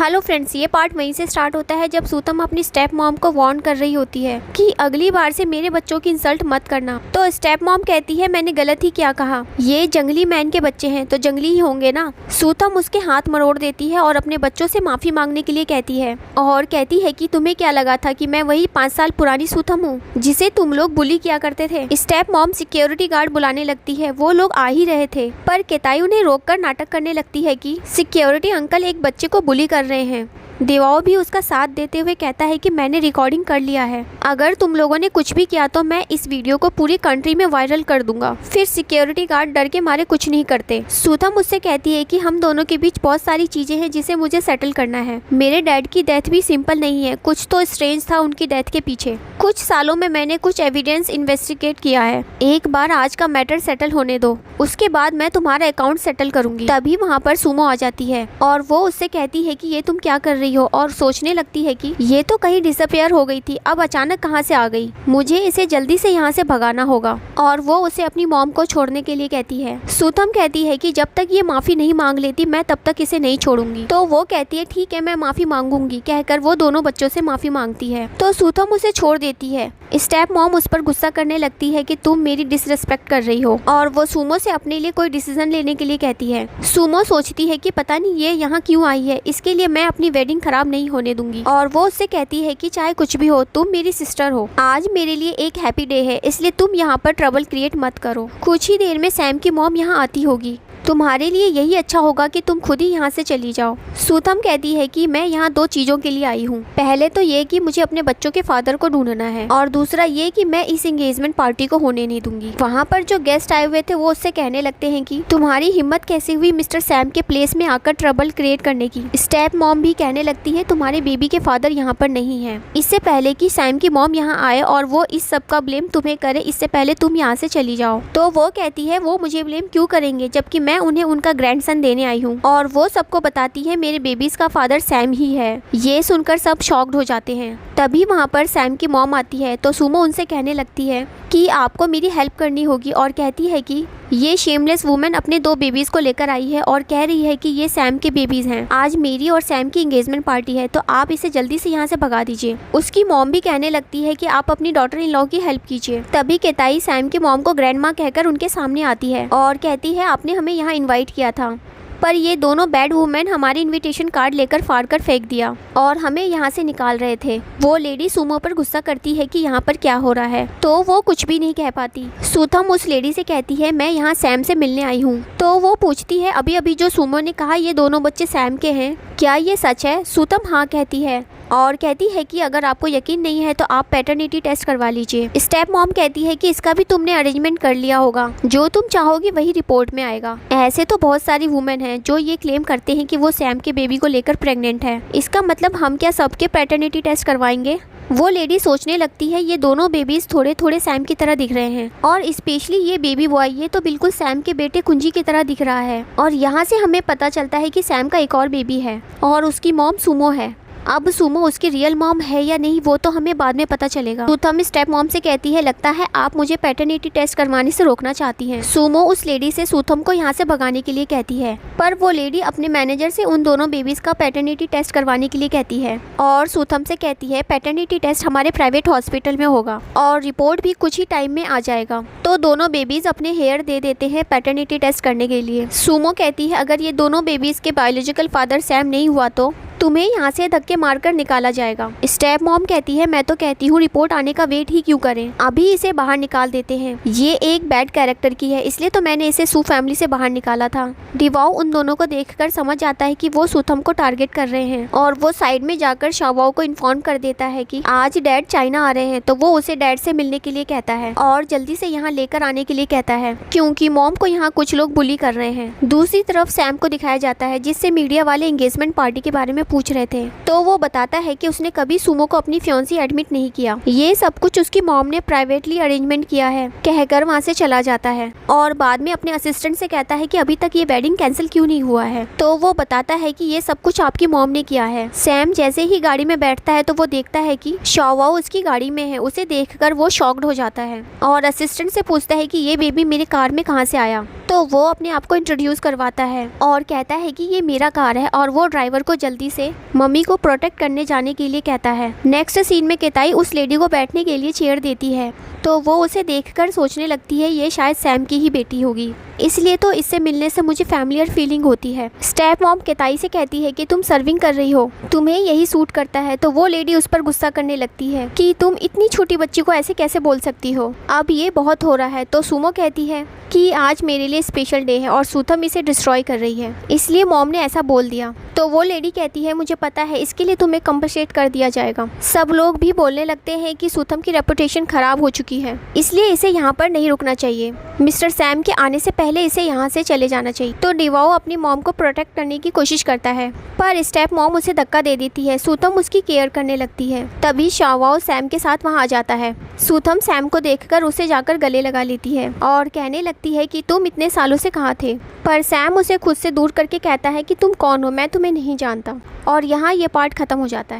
Hello friends, ये part वहीं से स्टार्ट होता है जब सूतम अपनी स्टेप मॉम को वार्न कर रही होती है कि अगली बार से मेरे बच्चों की इंसल्ट मत करना। तो स्टेप मॉम कहती है मैंने गलत ही क्या कहा, ये जंगली मैन के बच्चे हैं तो जंगली ही होंगे ना। सूतम उसके हाथ मरोड़ देती है और अपने बच्चों से माफी मांगने के लिए कहती है और कहती है कि तुम्हें क्या लगा था कि मैं वही 5 साल पुरानी सूतम हूँ जिसे तुम लोग बुली किया करते थे। स्टेप मॉम सिक्योरिटी गार्ड बुलाने लगती है, वो लोग आ ही रहे थे पर केताई उन्हें रोककर नाटक करने लगती है कि सिक्योरिटी अंकल एक बच्चे को बुली कर रहे हैं। देवाओ भी उसका साथ देते हुए कहता है कि मैंने रिकॉर्डिंग कर लिया है, अगर तुम लोगों ने कुछ भी किया तो मैं इस वीडियो को पूरी कंट्री में वायरल कर दूंगा। फिर सिक्योरिटी गार्ड डर के मारे कुछ नहीं करते। सूतम मुझसे कहती है कि हम दोनों के बीच बहुत सारी चीजें हैं जिसे मुझे सेटल करना है। मेरे डैड की डेथ भी सिंपल नहीं है, कुछ तो स्ट्रेंज था उनकी डेथ के पीछे। कुछ सालों में मैंने कुछ एविडेंस इन्वेस्टिगेट किया है, एक बार आज का मैटर सेटल होने दो, उसके बाद मैं तुम्हारा अकाउंट सेटल करूंगी। तभी वहाँ पर सुमो आ जाती है और वो उससे कहती है कि ये तुम क्या कर रही हो, और सोचने लगती है कि ये तो कहीं डिसअपियर हो गई थी, अब अचानक कहाँ से आ गई, मुझे इसे जल्दी से यहाँ से भगाना होगा। और वो उसे अपनी मॉम को छोड़ने के लिए कहती है। सूतम कहती है कि जब तक ये माफी नहीं मांग लेती मैं तब तक इसे नहीं छोड़ूंगी। तो वो कहती है ठीक है मैं माफी मांगूंगी, कहकर वो दोनों बच्चों से माफी मांगती है तो सूतम उसे छोड़ देती है। स्टेप मॉम उस पर गुस्सा करने लगती है कि तुम मेरी डिसरिस्पेक्ट कर रही हो और वो सुमो से अपने लिए कोई डिसीजन लेने के लिए कहती है। सुमो सोचती है कि पता नहीं ये यहाँ क्यों आई है, इसके लिए मैं अपनी वेडिंग खराब नहीं होने दूंगी। और वो उससे कहती है कि चाहे कुछ भी हो तुम मेरी सिस्टर हो, आज मेरे लिए एक हैप्पी डे है, इसलिए तुम यहाँ पर ट्रबल क्रिएट मत करो। कुछ ही देर में सैम की मॉम यहाँ आती होगी, तुम्हारे लिए यही अच्छा होगा कि तुम खुद ही यहाँ से चली जाओ। सूतम कहती है कि मैं यहाँ 2 चीजों के लिए आई हूँ, पहले तो ये कि मुझे अपने बच्चों के फादर को ढूंढना है और दूसरा ये कि मैं इस एंगेजमेंट पार्टी को होने नहीं दूंगी। वहाँ पर जो गेस्ट आए हुए थे वो उससे कहने लगते हैं कि तुम्हारी हिम्मत कैसे हुई मिस्टर सैम के प्लेस में आकर ट्रबल क्रिएट करने की। स्टेप मॉम भी कहने लगती है तुम्हारे बेबी के फादर यहाँ पर नहीं है, इससे पहले कि सैम की मॉम यहाँ आए और वो इस सब का ब्लेम तुम्हें करे, इससे पहले तुम यहाँ से चली जाओ। तो वो कहती है वो मुझे ब्लेम क्यों करेंगे जबकि मैं उन्हें उनका ग्रैंडसन देने आई हूँ। और वो सबको बताती है मेरे बेबीज का फादर सैम ही है। ये सुनकर सब शॉक्ड हो जाते हैं। तभी वहाँ पर सैम की मॉम आती है तो सुमो उनसे कहने लगती है कि आपको मेरी हेल्प करनी होगी और कहती है कि ये शेमलेस वुमेन अपने 2 बेबीज को लेकर आई है और कह रही है कि ये सैम के बेबीज हैं। आज मेरी और सैम की एंगेजमेंट पार्टी है तो आप इसे जल्दी से यहाँ से भगा दीजिए। उसकी मॉम भी कहने लगती है कि आप अपनी डॉटर इन लॉ की हेल्प कीजिए। तभी केताई सैम की मॉम को ग्रैंडमा कहकर उनके सामने आती है और कहती है आपने हमें यहाँ इन्वाइट किया था पर ये दोनों बैड वुमेन हमारी इनविटेशन कार्ड लेकर फाड़ कर फेंक दिया और हमें यहाँ से निकाल रहे थे। वो लेडी सुमो पर गुस्सा करती है कि यहाँ पर क्या हो रहा है तो वो कुछ भी नहीं कह पाती। सूतम उस लेडी से कहती है मैं यहाँ सैम से मिलने आई हूँ। तो वो पूछती है अभी अभी जो सुमो ने कहा ये दोनों बच्चे सैम के हैं, क्या ये सच है? सूतम हाँ कहती है और कहती है कि अगर आपको यकीन नहीं है तो आप पैटर्निटी टेस्ट करवा लीजिए। स्टेप मॉम कहती है कि इसका भी तुमने अरेंजमेंट कर लिया होगा, जो तुम चाहोगी वही रिपोर्ट में आएगा। ऐसे तो बहुत सारी वुमेन हैं जो ये क्लेम करते हैं कि वो सैम के बेबी को लेकर प्रेग्नेंट है, इसका मतलब हम क्या सबके पैटर्निटी टेस्ट करवाएंगे? वो लेडी सोचने लगती है ये दोनों बेबीज थोड़े थोड़े सैम की तरह दिख रहे हैं और स्पेशली ये बेबी बॉय, ये तो बिल्कुल सैम के बेटे कुंजी की तरह दिख रहा है। और यहाँ से हमें पता चलता है कि सैम का एक और बेबी है और उसकी मॉम सुमो है। अब सुमो उसकी रियल मॉम है या नहीं वो तो हमें बाद में पता चलेगा। सूतम स्टेप मॉम से कहती है लगता है आप मुझे पैटर्निटी टेस्ट करवाने से रोकना चाहती हैं। सुमो उस लेडी से सूतम को यहाँ से भगाने के लिए कहती है पर वो लेडी अपने मैनेजर से उन दोनों बेबीज का पैटर्निटी टेस्ट करवाने के लिए कहती है और सूतम से कहती है पैटर्निटी टेस्ट हमारे प्राइवेट हॉस्पिटल में होगा और रिपोर्ट भी कुछ ही टाइम में आ जाएगा। तो दोनों बेबीज अपने हेयर दे देते हैं पैटर्निटी टेस्ट करने के लिए। सुमो कहती है अगर ये दोनों बेबीज के बायोलॉजिकल फादर सैम नहीं हुआ तो तुम्हें यहाँ से धक्के मारकर निकाला जाएगा। स्टेप मॉम कहती है मैं तो कहती हूँ रिपोर्ट आने का वेट ही क्यों करें, अभी इसे बाहर निकाल देते हैं, ये एक बैड कैरेक्टर की है इसलिए तो मैंने इसे सू फैमिली से बाहर निकाला था। डिवाओ उन दोनों को देखकर समझ जाता है कि वो सूतम को टारगेट कर रहे हैं और वो साइड में जाकर शावाओ को इन्फॉर्म कर देता है कि आज डैड चाइना आ रहे हैं। तो वो उसे डैड से मिलने के लिए कहता है और जल्दी से यहाँ लेकर आने के लिए कहता है क्योंकि मॉम को यहाँ कुछ लोग बुली कर रहे हैं। दूसरी तरफ सैम को दिखाया जाता है जिससे मीडिया वाले एंगेजमेंट पार्टी के बारे में पूछ रहे थे तो वो बताता है कि उसने कभी सुमो को अपनी फियांसी एडमिट नहीं किया, ये सब कुछ उसकी मॉम ने प्राइवेटली अरेंजमेंट किया है, कहकर वहाँ से चला जाता है और बाद में अपने असिस्टेंट से कहता है कि अभी तक ये वेडिंग कैंसिल क्यों नहीं हुआ है। तो वो बताता है कि ये सब कुछ आपकी मॉम ने किया है। सैम जैसे ही गाड़ी में बैठता है तो वो देखता है कि शाओवाओ उसकी गाड़ी में है, उसे देखकर वो शॉक्ड हो जाता है और असिस्टेंट से पूछता है कि ये बेबी मेरे कार में कहाँ से आया। तो वो अपने आप को इंट्रोड्यूस करवाता है और कहता है कि ये मेरा कार है और वो ड्राइवर को जल्दी से उसे मम्मी को प्रोटेक्ट करने जाने के लिए कहता है। नेक्स्ट सीन में केताई उस लेडी को बैठने के लिए चेयर देती है तो वो उसे देखकर सोचने लगती है ये शायद सैम की ही बेटी होगी, इसलिए तो इससे मिलने से मुझे फैमिलियर फीलिंग होती है। स्टेप मॉम केताई से कहती है कि तुम सर्विंग कर रही हो, तुम्हें यही सूट करता है। तो वो लेडी उस पर गुस्सा करने लगती है कि तुम इतनी छोटी बच्ची को ऐसे कैसे बोल सकती हो, अब ये बहुत हो रहा है। तो सुमो कहती है कि आज मेरे लिए स्पेशल डे है और सूथम इसे डिस्ट्रॉय कर रही है, इसलिए मॉम ने ऐसा बोल दिया। तो वो लेडी कहती है मुझे पता है, इसके लिए तुम्हें कंपनसेट कर दिया जाएगा। सब लोग भी बोलने लगते हैं कि सूथम की रेपुटेशन खराब हो चुकी है, इसलिए इसे यहाँ पर नहीं रुकना चाहिए। मिस्टर सैम के आने से पहले इसे यहाँ से चले जाना चाहिए। तो डिवाओ अपनी मॉम को प्रोटेक्ट करने की कोशिश करता है, पर स्टेप मॉम उसे धक्का दे देती है। सूथम उसकी केयर करने लगती है। तभी शाओवाओ सैम के साथ वहाँ आ जाता है। सूथम सैम को देखकर उसे जाकर गले लगा लेती है और कहने लगती है कि तुम इतने सालों से कहाँ थे, पर सैम उसे खुद से दूर करके कहता है कि तुम कौन हो, मैं तुम्हें नहीं जानता। और यहाँ ये पार्ट खत्म हो जाता है।